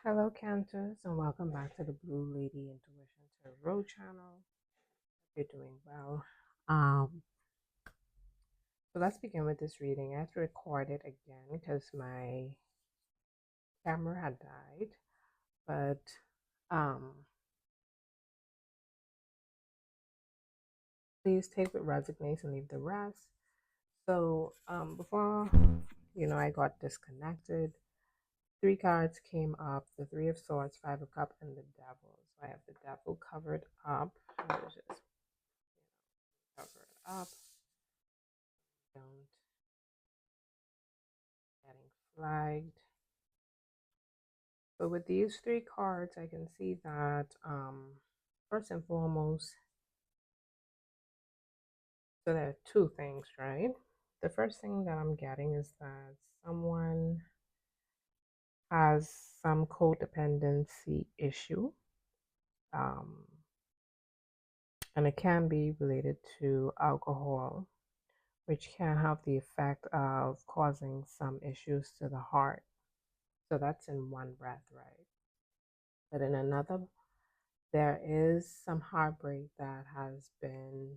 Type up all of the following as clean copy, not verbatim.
Hello, Cancers, and welcome back to the Blue Lady Intuition Tarot channel. You're doing well. Um, so let's begin with this reading. I have to record it again because my camera had died, but please take with resignation, leave the rest. So before I got disconnected. Three cards came up: the Three of Swords, Five of Cups, and the Devil. So I have the Devil covered up. Let me just cover it up. Don't getting flagged. But with these three cards, I can see that first and foremost, so there are two things, right? The first thing that I'm getting is that someone has some codependency issue. Um, and it can be related to alcohol, which can have the effect of causing some issues to the heart. So that's in one breath, right? But in another, there is some heartbreak that has been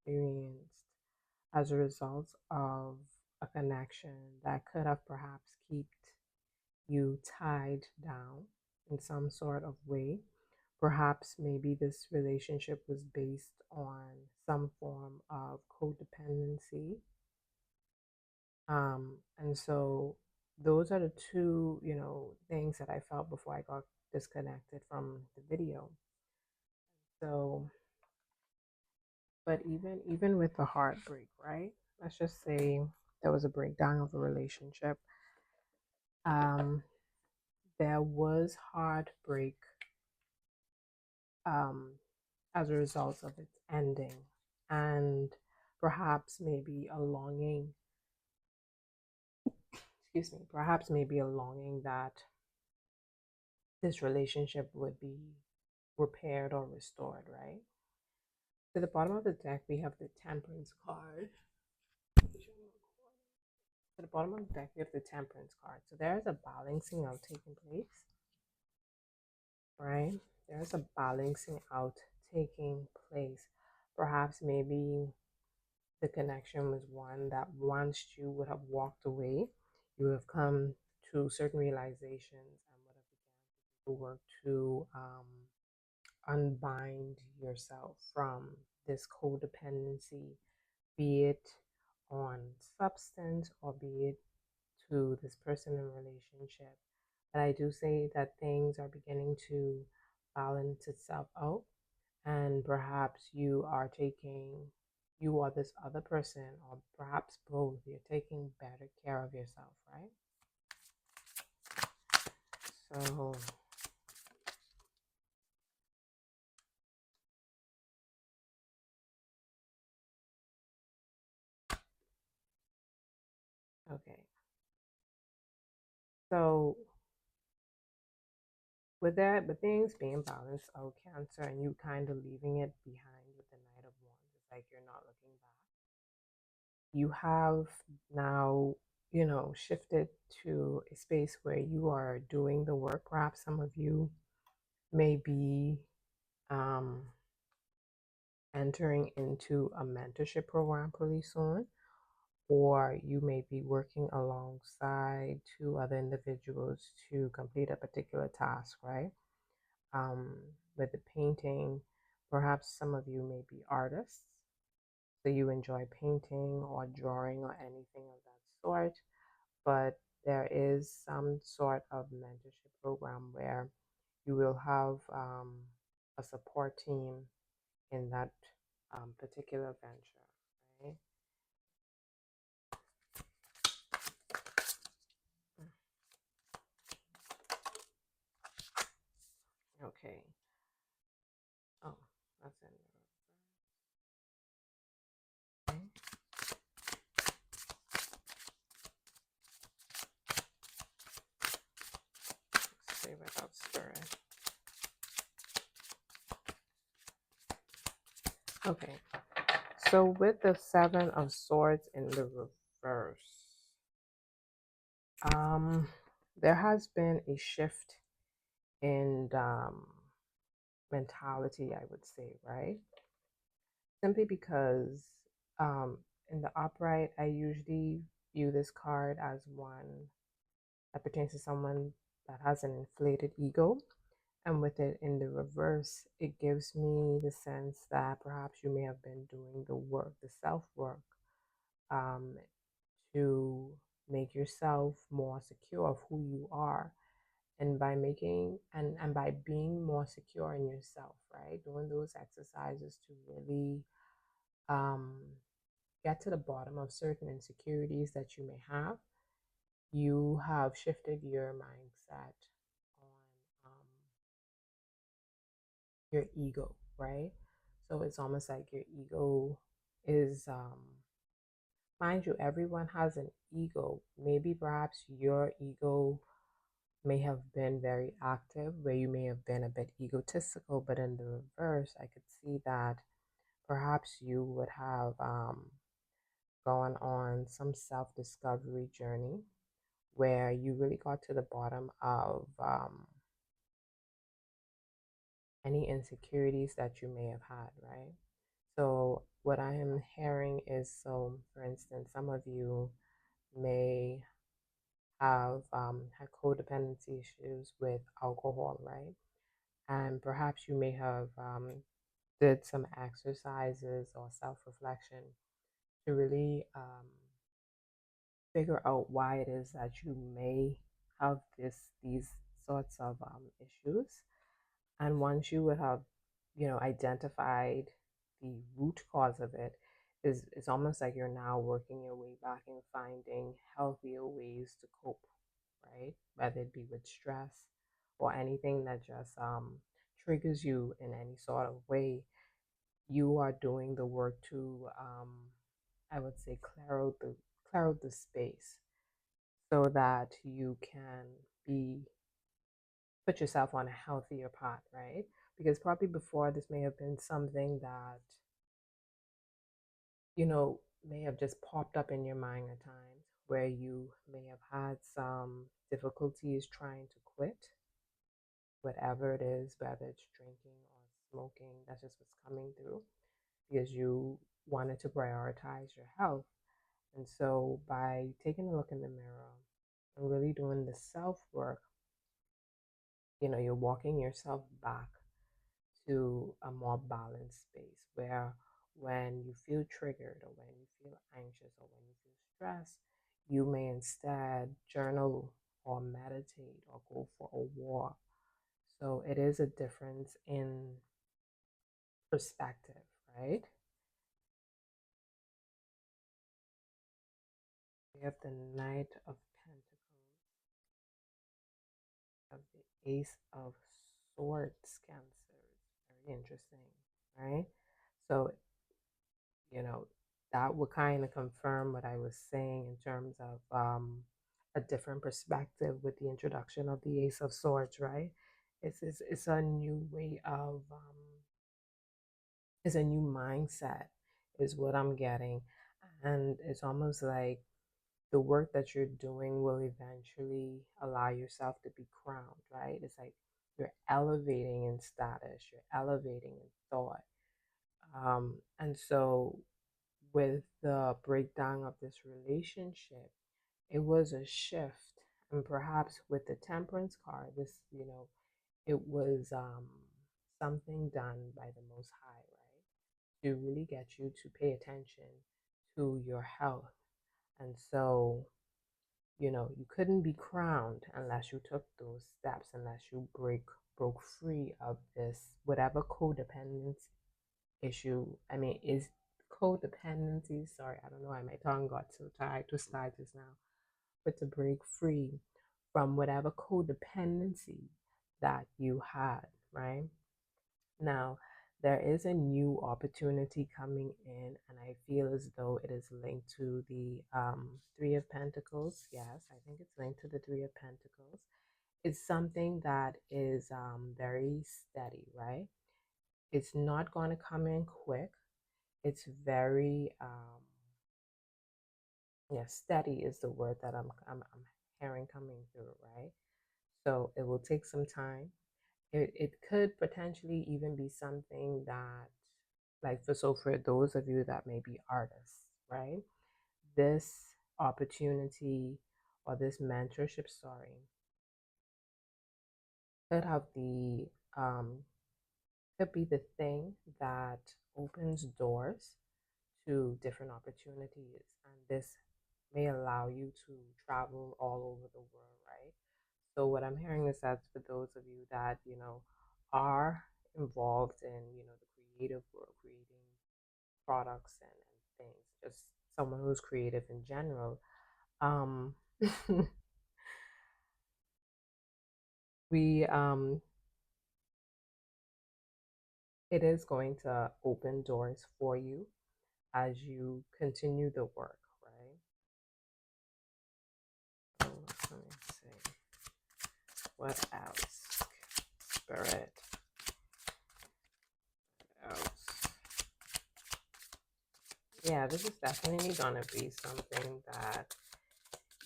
experienced as a result of a connection that could have perhaps kept you tied down in some sort of way. Perhaps maybe this relationship was based on some form of codependency. And so those are the two, things that I felt before I got disconnected from the video. So, but even with the heartbreak, right? Let's just say there was a breakdown of a relationship. Um, there was heartbreak um, as a result of its ending, and perhaps maybe a longing. Excuse me. Perhaps maybe a longing that this relationship would be repaired or restored, right? To the bottom of the deck, we have the Temperance card. To the bottom of the deck, we have the Temperance card. So there's a balancing out taking place, right? There's a balancing out taking place. Perhaps maybe the connection was one that once you would have walked away, you would have come to certain realizations and would have began to work to unbind yourself from this codependency, be it on substance or be it to this person in relationship. But I do say that things are beginning to balance itself out, and perhaps you or this other person, or perhaps both, you're taking better care of yourself, right? So, okay. So, with that, but things being balanced out, Cancer, and you kind of leaving it behind with the Knight of Wands, it's like you're not looking back. You have now, shifted to a space where you are doing the work. Perhaps some of you may be um, entering into a mentorship program pretty soon, or you may be working alongside two other individuals to complete a particular task, right? um, with the painting. Perhaps some of you may be artists, so you enjoy painting or drawing or anything of that sort. But there is some sort of mentorship program where you will have a support team in that particular venture, right? Okay. Oh, that's in there. Okay. Say without stirring. Okay. So with the Seven of Swords in the reverse, um, there has been a shift and mentality, I would say, right? Simply because um, in the upright, I usually view this card as one that pertains to someone that has an inflated ego. And with it in the reverse, it gives me the sense that perhaps you may have been doing the work, the self work, um, to make yourself more secure of who you are. And by making and by being more secure in yourself, right? Doing those exercises to really um, get to the bottom of certain insecurities that you may have, you have shifted your mindset on your ego, right? So it's almost like your ego is, mind you, everyone has an ego. Maybe perhaps your ego may have been very active, where you may have been a bit egotistical, but in the reverse, I could see that perhaps you would have gone on some self discovery journey where you really got to the bottom of any insecurities that you may have had, right? So, what I am hearing is, so for instance, some of you may have had codependency issues with alcohol, right? And perhaps you may have did some exercises or self-reflection to really figure out why it is that you may have these sorts of issues. And once you would have, identified the root cause of it, is it's almost like you're now working your way back and finding healthier ways to cope, right? Whether it be with stress or anything that just triggers you in any sort of way, you are doing the work to, I would say, clear out the space so that you can be put yourself on a healthier path, right? Because probably before this may have been something that, may have just popped up in your mind at times where you may have had some difficulties trying to quit whatever it is, whether it's drinking or smoking, that's just what's coming through because you wanted to prioritize your health. And so by taking a look in the mirror and really doing the self work, you're walking yourself back to a more balanced space where when you feel triggered or when you feel anxious or when you feel stressed, you may instead journal or meditate or go for a walk. So it is a difference in perspective, right? We have the Knight of Pentacles, of the Ace of Swords, Cancer. Very interesting, right? So you know, that would kind of confirm what I was saying in terms of a different perspective with the introduction of the Ace of Swords, right? It's a new way of, it's a new mindset, is what I'm getting. And it's almost like the work that you're doing will eventually allow yourself to be crowned, right? It's like you're elevating in status, you're elevating in thought. And so with the breakdown of this relationship, it was a shift. And perhaps with the temperance card, this, it was something done by the Most High, right? To really get you to pay attention to your health. And so, you couldn't be crowned unless you took those steps, unless you broke free of this, whatever codependence issue. I mean, is codependency. Sorry, I don't know why my tongue got so tied to start this now. But to break free from whatever codependency that you had, right? Now, there is a new opportunity coming in, and I feel as though it is linked to the Three of Pentacles. Yes, I think it's linked to the Three of Pentacles. It's something that is very steady, right? It's not going to come in quick. It's very yeah, steady is the word that I'm hearing coming through, right? So it will take some time. it could potentially even be something that, like, for those of you that may be artists, right? This opportunity or this mentorship story could have the could be the thing that opens doors to different opportunities, and this may allow you to travel all over the world, right? So what I'm hearing is that for those of you that, are involved in, the creative world, creating products and things, just someone who's creative in general, um, we it is going to open doors for you as you continue the work, right? So let me see. What else? Spirit. What else? Yeah, this is definitely gonna be something that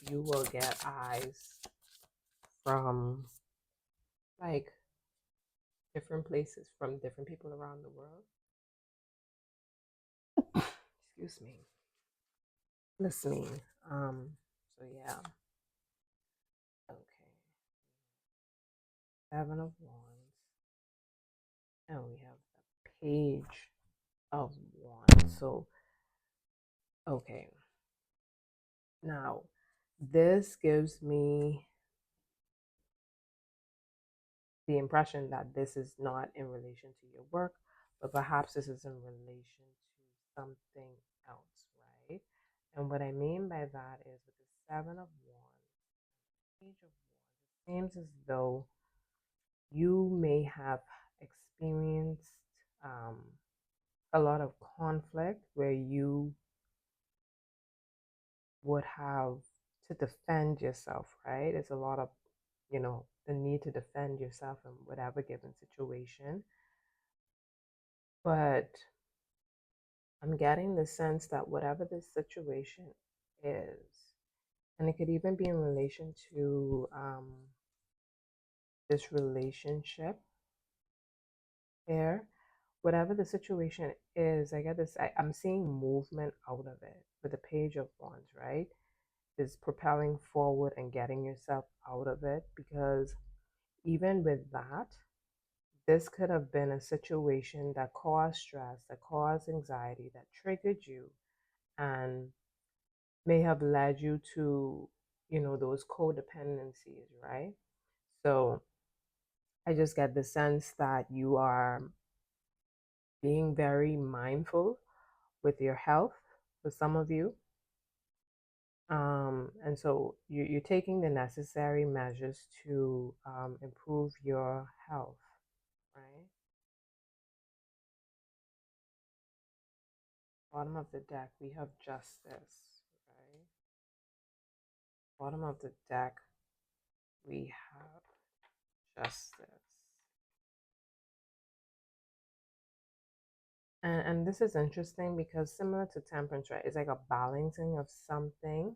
you will get eyes from, like, different places, from different people around the world. Excuse me. Listening. So yeah. Okay. Seven of Wands. And we have the Page of Wands. So okay. Now this gives me the impression that this is not in relation to your work, but perhaps this is in relation to something else, right? And what I mean by that is with the Seven of Wands, Page of Wands, it seems as though you may have experienced um, a lot of conflict where you would have to defend yourself, right? It's a lot of, the need to defend yourself in whatever given situation. But I'm getting the sense that whatever this situation is, and it could even be in relation to this relationship here, whatever the situation is, I get this, I'm seeing movement out of it with the Page of Wands, right? Is propelling forward and getting yourself out of it, because even with that, this could have been a situation that caused stress, that caused anxiety, that triggered you, and may have led you to, those codependencies, right? So I just get the sense that you are being very mindful with your health for some of you. And so you're taking the necessary measures to improve your health, right? Bottom of the deck, we have Justice, right? Bottom of the deck, we have Justice. And this is interesting because similar to Temperance, right? It's like a balancing of something,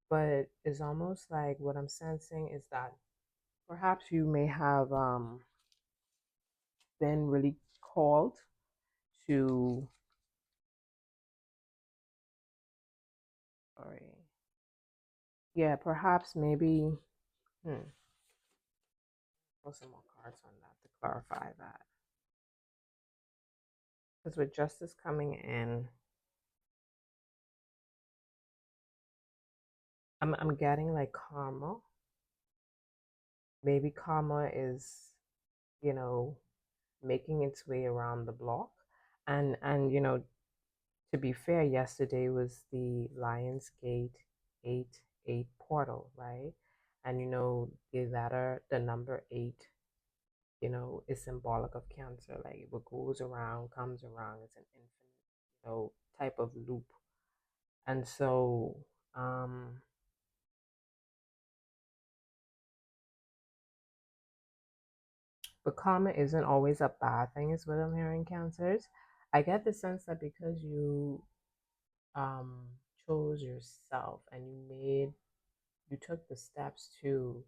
but it's almost like what I'm sensing is that perhaps you may have been really called to, sorry, yeah, perhaps maybe, pull some more cards on that to clarify that. Because with Justice coming in, I'm getting like karma. Maybe karma is, you know, making its way around the block. And to be fair, yesterday was the Lionsgate 8-8 portal, right? And the number 8, is symbolic of Cancer. Like what goes around comes around. It's an infinite, type of loop. And so, but karma isn't always a bad thing, is what I'm hearing, Cancers. I get the sense that because you um, chose yourself and you took the steps to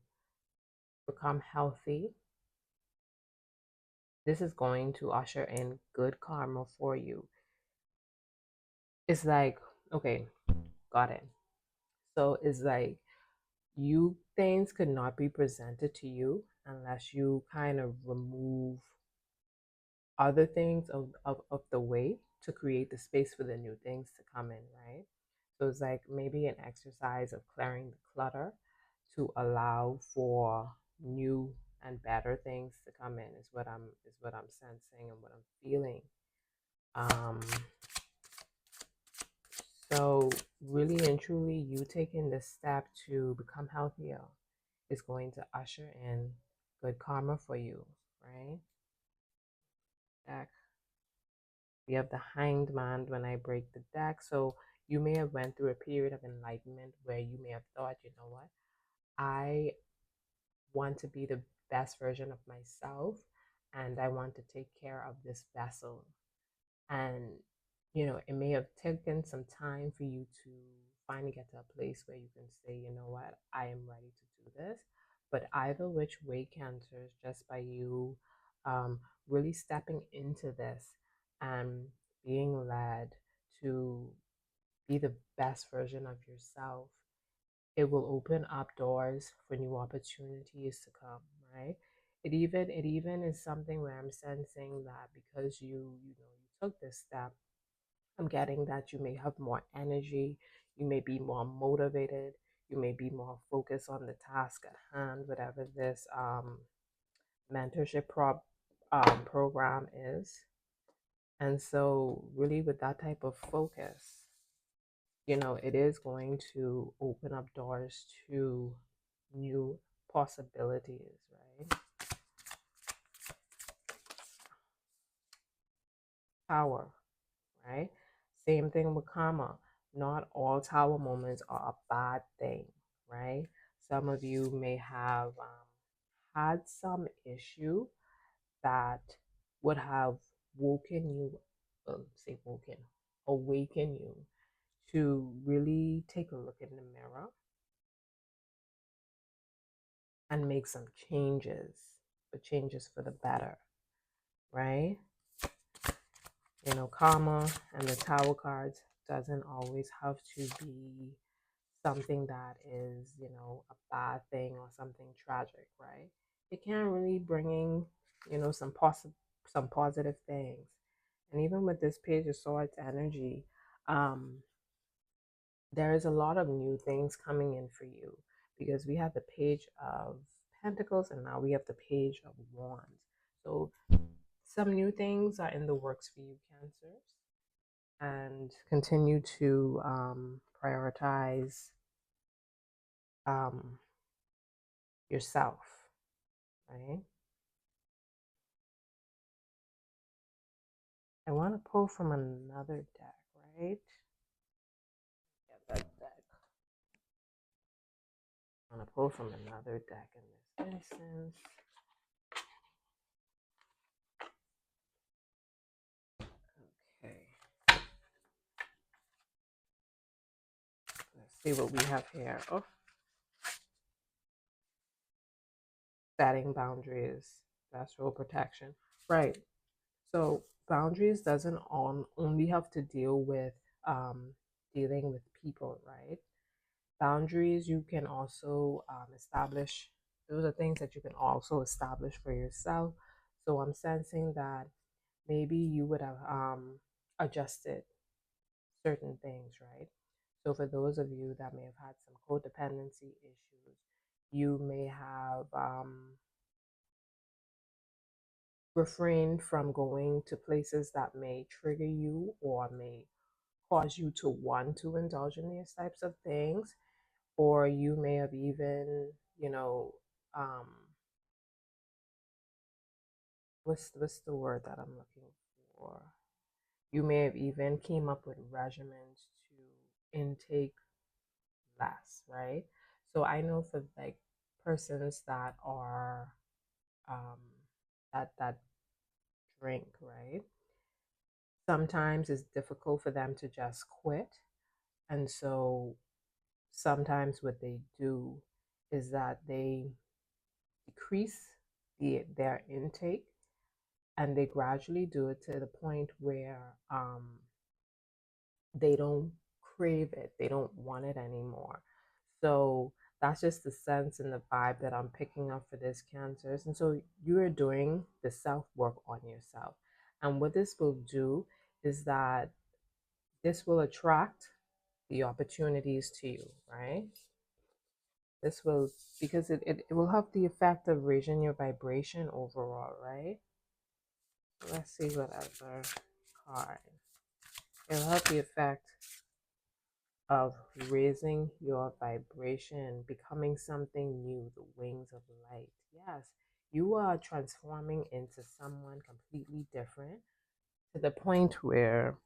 become healthy, this is going to usher in good karma for you. It's like, okay, got it. So it's like you things could not be presented to you unless you kind of remove other things of the way to create the space for the new things to come in, right? So it's like maybe an exercise of clearing the clutter to allow for new and better things to come in is what I'm sensing and what I'm feeling. Um, so really and truly, you taking this step to become healthier is going to usher in good karma for you, right? Deck. We have the hanged man when I break the deck. So you may have went through a period of enlightenment where you may have thought, you know what, I want to be the best version of myself and I want to take care of this vessel. And, it may have taken some time for you to finally get to a place where you can say, you know what, I am ready to do this. But either which way, Cancers, just by you really stepping into this and being led to be the best version of yourself, it will open up doors for new opportunities to come, right? It even is something where I'm sensing that because you took this step, I'm getting that you may have more energy, you may be more motivated, you may be more focused on the task at hand, whatever this mentorship program is. And so, really, with that type of focus, it is going to open up doors to new possibilities, right? Power, right? Same thing with karma. Not all tower moments are a bad thing, right? Some of you may have had some issue that would have woken you, say woken, awaken you to really take a look in the mirror and make some changes, but changes for the better, right? Karma and the tower cards doesn't always have to be something that is, a bad thing or something tragic, right? It can really bringing, some positive things. And even with this page of swords energy, um, there is a lot of new things coming in for you because we have the page of pentacles and now we have the page of wands. So some new things are in the works for you, Cancers, and continue to prioritize um, yourself, right? I want to pull from another deck, right? Get that deck. I want to pull from another deck in this instance. Okay. Let's see what we have here. Oh, setting boundaries. That's real protection. Right. So boundaries doesn't only have to deal with dealing with people, right? Boundaries you can also establish. Those are things that you can also establish for yourself. So I'm sensing that maybe you would have adjusted certain things, right? So for those of you that may have had some codependency issues, you may have refrained from going to places that may trigger you or may cause you to want to indulge in these types of things, or you may have even, um, what's the word that I'm looking for? You may have even came up with regimens to intake less, right? So I know for like persons that are um, that drink, right? Sometimes it's difficult for them to just quit, and so sometimes what they do is that they decrease their intake and they gradually do it to the point where they don't crave it, they don't want it anymore. So that's just the sense and the vibe that I'm picking up for this cancers. And so you are doing the self work on yourself. And what this will do is that this will attract the opportunities to you, right? This will, because it will have the effect of raising your vibration overall, right? Let's see what other card. It'll have the effect of raising your vibration, becoming something new, the wings of light. Yes, you are transforming into someone completely different to the point where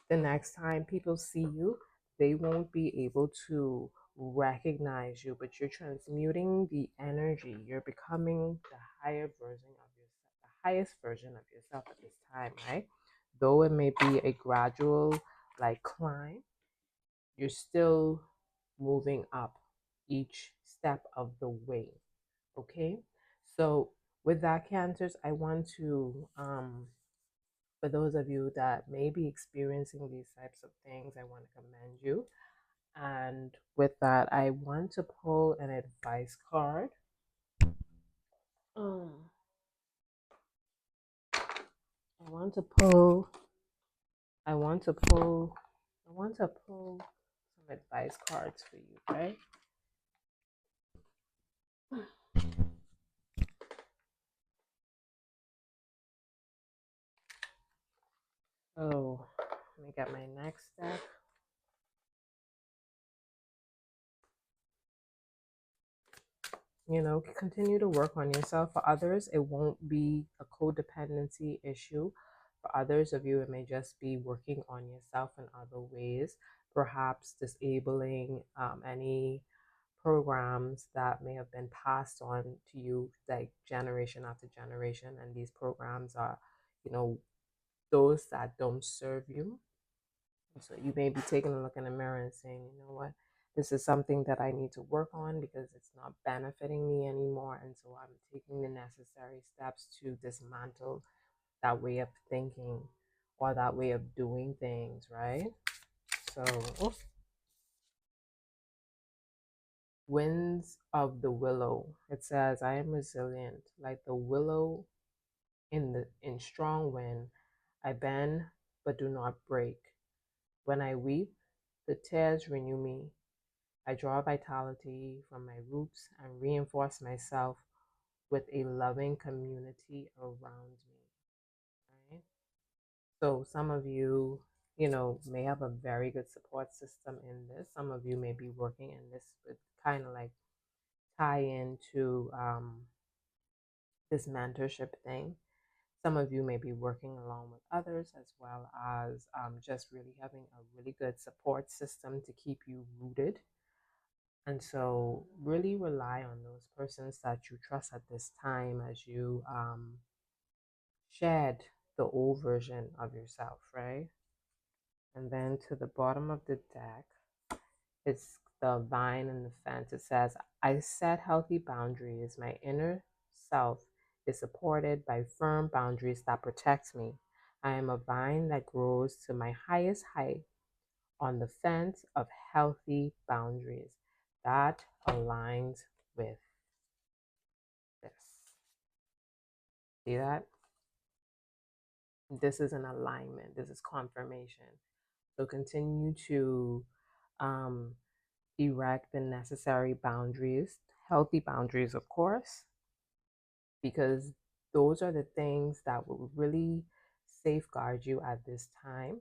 the next time people see you, they won't be able to recognize you, but you're transmuting the energy. You're becoming the higher version of yourself, the highest version of yourself at this time, right? Though it may be a gradual like climb, you're still moving up each step of the way. Okay. So with that, cancers, I want to for those of you that may be experiencing these types of things, I want to commend you. And with that, I want to pull an advice card. um I want to pull I want to pull I want to pull some advice cards for you, right? So let me get my next deck. Continue to work on yourself. For others, it won't be a codependency issue. For others of you, it may just be working on yourself in other ways, perhaps disabling any programs that may have been passed on to you like generation after generation. And these programs are, you know, those that don't serve you. So you may be taking a look in the mirror and saying, you know what, this is something that I need to work on because it's not benefiting me anymore. And so I'm taking the necessary steps to dismantle that way of thinking or that way of doing things, right? So, winds of the willow. It says, I am resilient, like the willow in strong wind. I bend but do not break. When I weep, the tears renew me. I draw vitality from my roots and reinforce myself with a loving community around me. Right? So some of you, may have a very good support system in this. Some of you may be working in this with kind of like tie into this mentorship thing. Some of you may be working along with others as well as just really having a really good support system to keep you rooted. And so, really rely on those persons that you trust at this time as you shed the old version of yourself, right? And then to the bottom of the deck, it's the vine and the fence. It says, I set healthy boundaries. My inner self is supported by firm boundaries that protect me. I am a vine that grows to my highest height on the fence of healthy boundaries. That aligns with this. See that? This is an alignment. This is confirmation. So continue to um, erect the necessary boundaries, healthy boundaries, of course, because those are the things that will really safeguard you at this time.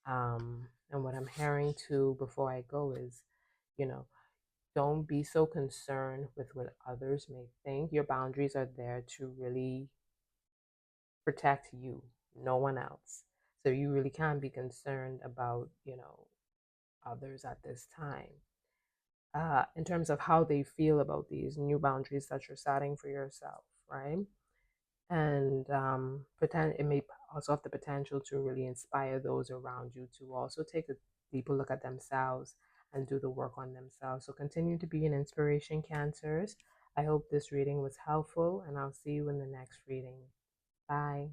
And what I'm hearing too before I go is, you know, don't be so concerned with what others may think. Your boundaries are there to really protect you, no one else. So you really can't be concerned about, others at this time. In terms of how they feel about these new boundaries that you're setting for yourself, right? And pretend it may also have the potential to really inspire those around you to also take a deeper look at themselves and do the work on themselves. So continue to be an inspiration, Cancers. I hope this reading was helpful, and I'll see you in the next reading. Bye.